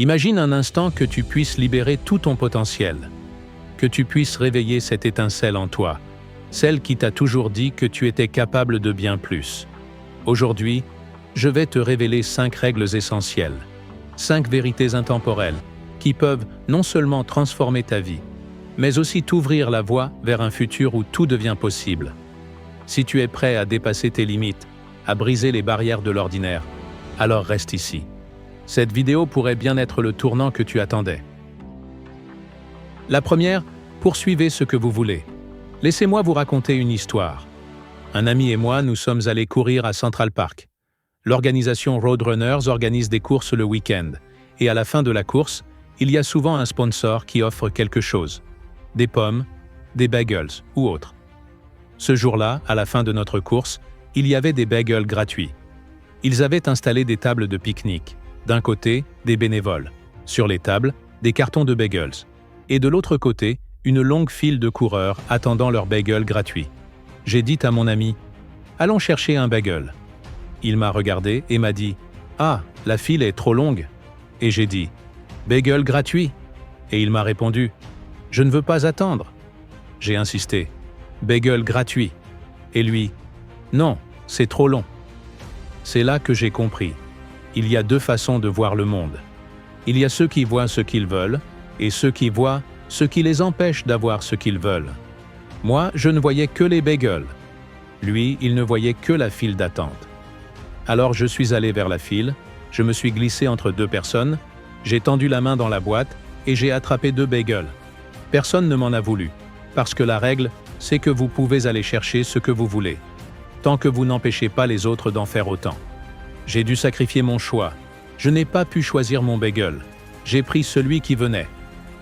Imagine un instant que tu puisses libérer tout ton potentiel, que tu puisses réveiller cette étincelle en toi, celle qui t'a toujours dit que tu étais capable de bien plus. Aujourd'hui, je vais te révéler 5 règles essentielles, 5 vérités intemporelles, qui peuvent non seulement transformer ta vie, mais aussi t'ouvrir la voie vers un futur où tout devient possible. Si tu es prêt à dépasser tes limites, à briser les barrières de l'ordinaire, alors reste ici. Cette vidéo pourrait bien être le tournant que tu attendais. La première, poursuivez ce que vous voulez. Laissez-moi vous raconter une histoire. Un ami et moi, nous sommes allés courir à Central Park. L'organisation Roadrunners organise des courses le week-end, et à la fin de la course, il y a souvent un sponsor qui offre quelque chose. Des pommes, des bagels ou autre. Ce jour-là, à la fin de notre course, il y avait des bagels gratuits. Ils avaient installé des tables de pique-nique. D'un côté, des bénévoles. Sur les tables, des cartons de bagels. Et de l'autre côté, une longue file de coureurs attendant leur bagel gratuit. J'ai dit à mon ami, « Allons chercher un bagel. » Il m'a regardé et m'a dit, « Ah, la file est trop longue. » Et j'ai dit, « Bagel gratuit. » Et il m'a répondu, « Je ne veux pas attendre. » J'ai insisté, « Bagel gratuit. » Et lui, « Non, c'est trop long. » C'est là que j'ai compris. Il y a 2 façons de voir le monde. Il y a ceux qui voient ce qu'ils veulent, et ceux qui voient ce qui les empêche d'avoir ce qu'ils veulent. Moi, je ne voyais que les bagels. Lui, il ne voyait que la file d'attente. Alors je suis allé vers la file, je me suis glissé entre 2 personnes, j'ai tendu la main dans la boîte et j'ai attrapé 2 bagels. Personne ne m'en a voulu, parce que la règle, c'est que vous pouvez aller chercher ce que vous voulez, tant que vous n'empêchez pas les autres d'en faire autant. J'ai dû sacrifier mon choix. Je n'ai pas pu choisir mon bagel. J'ai pris celui qui venait,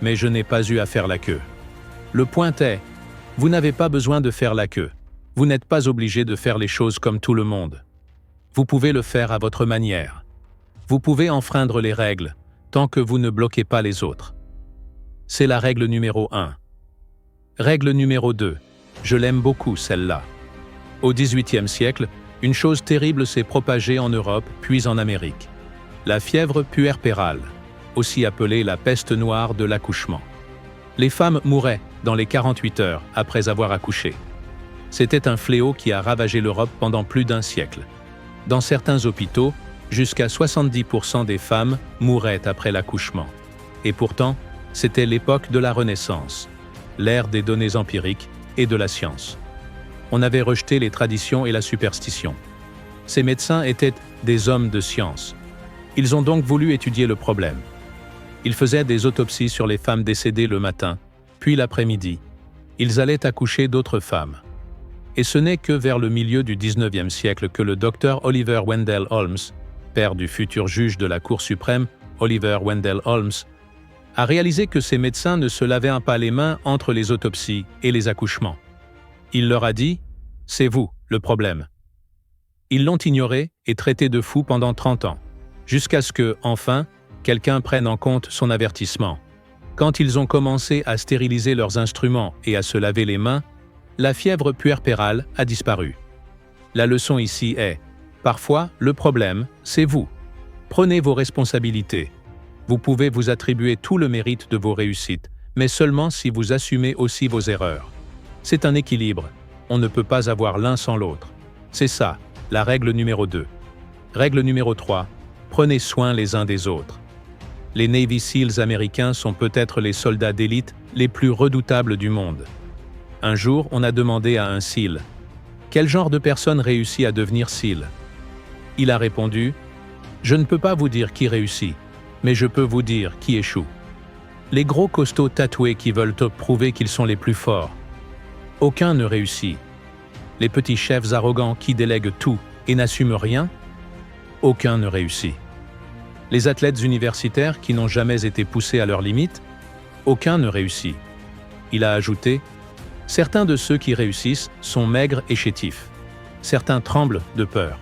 mais je n'ai pas eu à faire la queue. Le point est, vous n'avez pas besoin de faire la queue. Vous n'êtes pas obligé de faire les choses comme tout le monde. Vous pouvez le faire à votre manière. Vous pouvez enfreindre les règles, tant que vous ne bloquez pas les autres. C'est la règle numéro 1. Règle numéro 2. Je l'aime beaucoup, celle-là. Au XVIIIe siècle, une chose terrible s'est propagée en Europe puis en Amérique. La fièvre puerpérale, aussi appelée la peste noire de l'accouchement. Les femmes mouraient dans les 48 heures après avoir accouché. C'était un fléau qui a ravagé l'Europe pendant plus d'1 siècle. Dans certains hôpitaux, jusqu'à 70% des femmes mouraient après l'accouchement. Et pourtant, c'était l'époque de la Renaissance, l'ère des données empiriques et de la science. On avait rejeté les traditions et la superstition. Ces médecins étaient des hommes de science. Ils ont donc voulu étudier le problème. Ils faisaient des autopsies sur les femmes décédées le matin, puis l'après-midi. Ils allaient accoucher d'autres femmes. Et ce n'est que vers le milieu du XIXe siècle que le docteur Oliver Wendell Holmes, père du futur juge de la Cour suprême, Oliver Wendell Holmes, a réalisé que ces médecins ne se lavaient pas les mains entre les autopsies et les accouchements. Il leur a dit « C'est vous, le problème ». Ils l'ont ignoré et traité de fou pendant 30 ans, jusqu'à ce que, enfin, quelqu'un prenne en compte son avertissement. Quand ils ont commencé à stériliser leurs instruments et à se laver les mains, la fièvre puerpérale a disparu. La leçon ici est, parfois, le problème, c'est vous. Prenez vos responsabilités. Vous pouvez vous attribuer tout le mérite de vos réussites, mais seulement si vous assumez aussi vos erreurs. C'est un équilibre. On ne peut pas avoir l'un sans l'autre. C'est ça, la règle numéro 2. Règle numéro 3. Prenez soin les uns des autres. Les Navy SEALs américains sont peut-être les soldats d'élite les plus redoutables du monde. Un jour, on a demandé à un SEAL « Quel genre de personne réussit à devenir SEAL ?» Il a répondu « Je ne peux pas vous dire qui réussit, mais je peux vous dire qui échoue. Les gros costauds tatoués qui veulent te prouver qu'ils sont les plus forts. Aucun ne réussit. Les petits chefs arrogants qui délèguent tout et n'assument rien. Aucun ne réussit. Les athlètes universitaires qui n'ont jamais été poussés à leurs limites. Aucun ne réussit. » Il a ajouté « Certains de ceux qui réussissent sont maigres et chétifs. Certains tremblent de peur.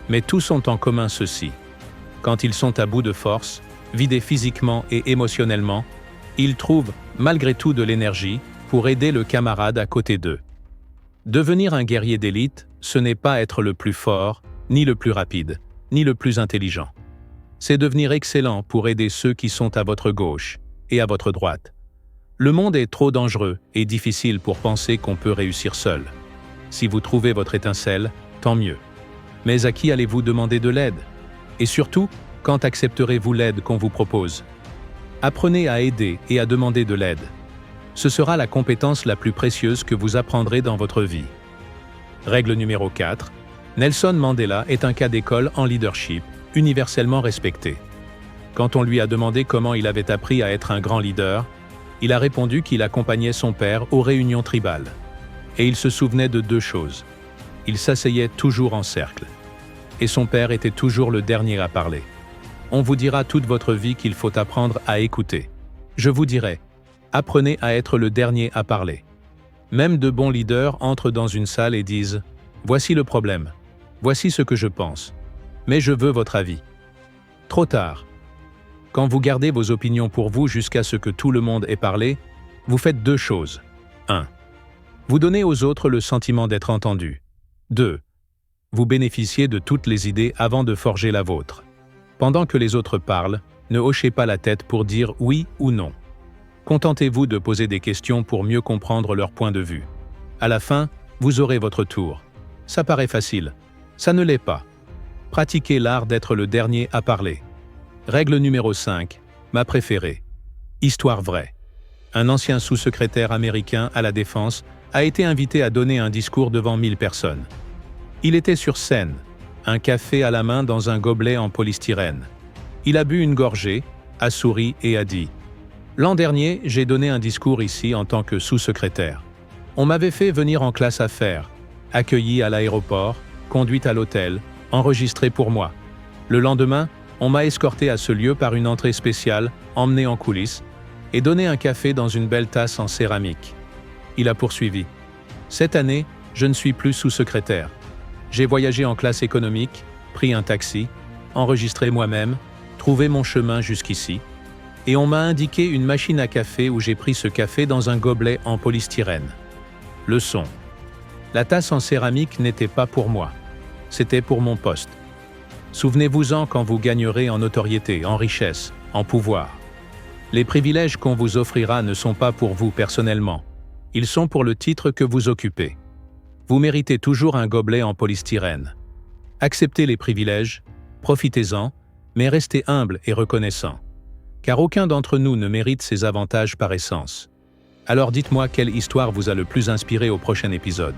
Mais tous ont en commun ceci. Quand ils sont à bout de force, vidés physiquement et émotionnellement, ils trouvent, malgré tout, de l'énergie pour aider le camarade à côté d'eux. Devenir un guerrier d'élite, ce n'est pas être le plus fort, ni le plus rapide, ni le plus intelligent. c'est devenir excellent pour aider ceux qui sont à votre gauche et à votre droite. Le monde est trop dangereux et difficile pour penser qu'on peut réussir seul. Si vous trouvez votre étincelle, tant mieux. Mais à qui allez-vous demander de l'aide? Et surtout, quand accepterez-vous l'aide qu'on vous propose? Apprenez à aider et à demander de l'aide. Ce sera la compétence la plus précieuse que vous apprendrez dans votre vie. Règle numéro 4. Nelson Mandela est un cas d'école en leadership, universellement respecté. Quand on lui a demandé comment il avait appris à être un grand leader, il a répondu qu'il accompagnait son père aux réunions tribales. Et il se souvenait de deux choses. Il s'asseyait toujours en cercle. Et son père était toujours le dernier à parler. On vous dira toute votre vie qu'il faut apprendre à écouter. Je vous dirai, apprenez à être le dernier à parler. Même de bons leaders entrent dans une salle et disent « Voici le problème. Voici ce que je pense. Mais je veux votre avis. » Trop tard. Quand vous gardez vos opinions pour vous jusqu'à ce que tout le monde ait parlé, vous faites deux choses. 1. Vous donnez aux autres le sentiment d'être entendus. 2. Vous bénéficiez de toutes les idées avant de forger la vôtre. Pendant que les autres parlent, ne hochez pas la tête pour dire oui ou non. Contentez-vous de poser des questions pour mieux comprendre leur point de vue. À la fin, vous aurez votre tour. Ça paraît facile. Ça ne l'est pas. Pratiquez l'art d'être le dernier à parler. Règle numéro 5, ma préférée. Histoire vraie. Un ancien sous-secrétaire américain à la Défense a été invité à donner un discours devant 1000 personnes. Il était sur scène, un café à la main dans un gobelet en polystyrène. Il a bu une gorgée, a souri et a dit « L'an dernier, j'ai donné un discours ici en tant que sous-secrétaire. On m'avait fait venir en classe affaires, accueilli à l'aéroport, conduite à l'hôtel, enregistré pour moi. Le lendemain, on m'a escorté à ce lieu par une entrée spéciale, emmené en coulisses, et donné un café dans une belle tasse en céramique. » Il a poursuivi. « Cette année, je ne suis plus sous-secrétaire. J'ai voyagé en classe économique, pris un taxi, enregistré moi-même, trouvé mon chemin jusqu'ici, et on m'a indiqué une machine à café où j'ai pris ce café dans un gobelet en polystyrène. Leçon. La tasse en céramique n'était pas pour moi. C'était pour mon poste. Souvenez-vous-en quand vous gagnerez en notoriété, en richesse, en pouvoir. Les privilèges qu'on vous offrira ne sont pas pour vous personnellement. Ils sont pour le titre que vous occupez. Vous méritez toujours un gobelet en polystyrène. Acceptez les privilèges, profitez-en, mais restez humble et reconnaissant. Car aucun d'entre nous ne mérite ces avantages par essence. Alors dites-moi quelle histoire vous a le plus inspiré au prochain épisode.